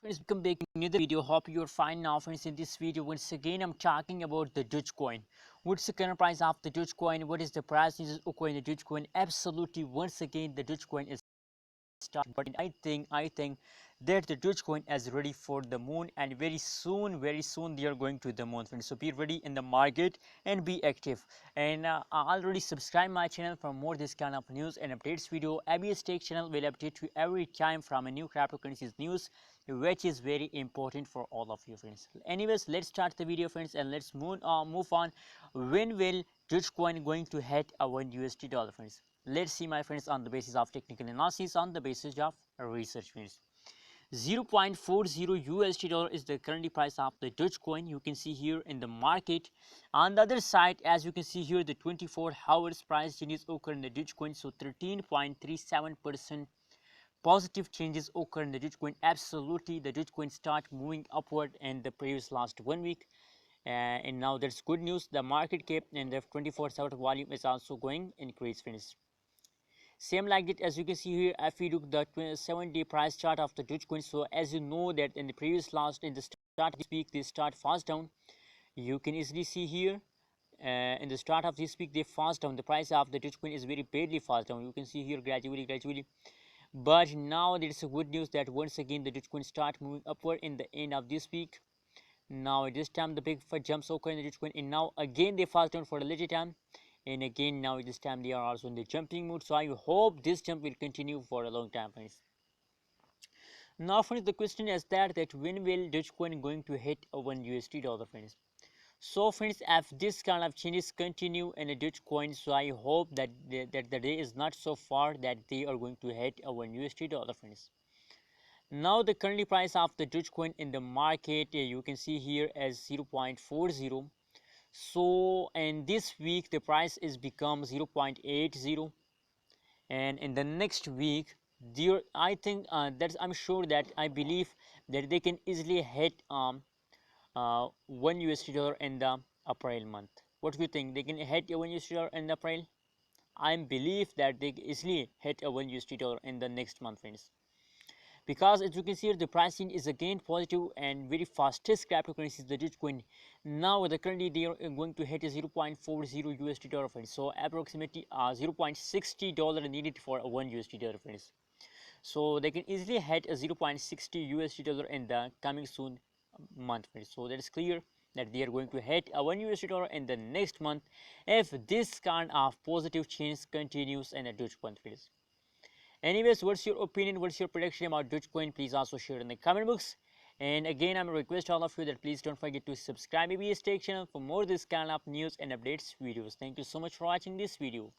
Friends, welcome back to another video. Hope you're fine now. Friends, in this video once again I'm talking about the Dogecoin. What's the current price of the Dogecoin? What is the price is occurring in the Dogecoin? Absolutely, once again the Dogecoin is starting, but I think that the Dogecoin is ready for the moon, and very soon they are going to the moon, friends. So be ready in the market and be active. And already subscribe my channel for more this kind of news and updates video. ABS Tech channel will update you every time from a new cryptocurrencies news, which is very important for all of you, friends. Anyways, let's start the video, friends, and let's move on. When will Dogecoin going to hit a $1 USD, friends? Let's see, my friends, on the basis of technical analysis, on the basis of research, friends. 0.40 USD is the current price of the Dogecoin. You can see here in the market. On the other side, as you can see here, the 24 hours price changes occur in the Dogecoin. So 13.37% positive changes occur in the Dogecoin. Absolutely, the Dogecoin start moving upward in the previous last 1 week. And now there's good news. The market cap and the 24/7 volume is also going increase, friends. Same like that, as you can see here, if we look the 7-day price chart of the Dogecoin. So as you know that in the previous in the start of this week they start fast down. You can easily see here in the start of this week they fast down. The price of the Dogecoin is very badly fast down. You can see here gradually. But now there is a good news that once again the Dogecoin start moving upward in the end of this week. Now this time the big jumps occur in the Dogecoin, and now again they fast down for a little time, and again now this time they are also in the jumping mood. So I hope this jump will continue for a long time, friends. Now, friends, the question is that when will Dogecoin going to hit a $1 USD, friends? So friends, if this kind of changes continue in the Dogecoin, so I hope that the day is not so far that they are going to hit a $1 USD, friends. Now the current price of the Dogecoin in the market, you can see here as 0.40. So and this week the price is become 0.80, and in the next week there I think that's I'm sure that I believe that they can easily hit $1 USD in the April month. What do you think? They can hit a $1 USD in April? I believe that they easily hit a $1 USD in the next month, friends, because as you can see here the pricing is again positive and very fastest cryptocurrency is the Dogecoin. Now the currently they are going to hit a 0.40 USD, friends. So approximately $0.60 needed for a $1 USD, friends. So they can easily hit a 0.60 USD in the coming soon month, friends. So that is clear that they are going to hit a $1 USD in the next month if this kind of positive change continues in the Dogecoin, friends. Anyways, what's your opinion? What's your prediction about Dogecoin? Please also share in the comment box. And again, I'm request all of you that please don't forget to subscribe ABS Tech channel for more this kind of news and updates videos. Thank you so much for watching this video.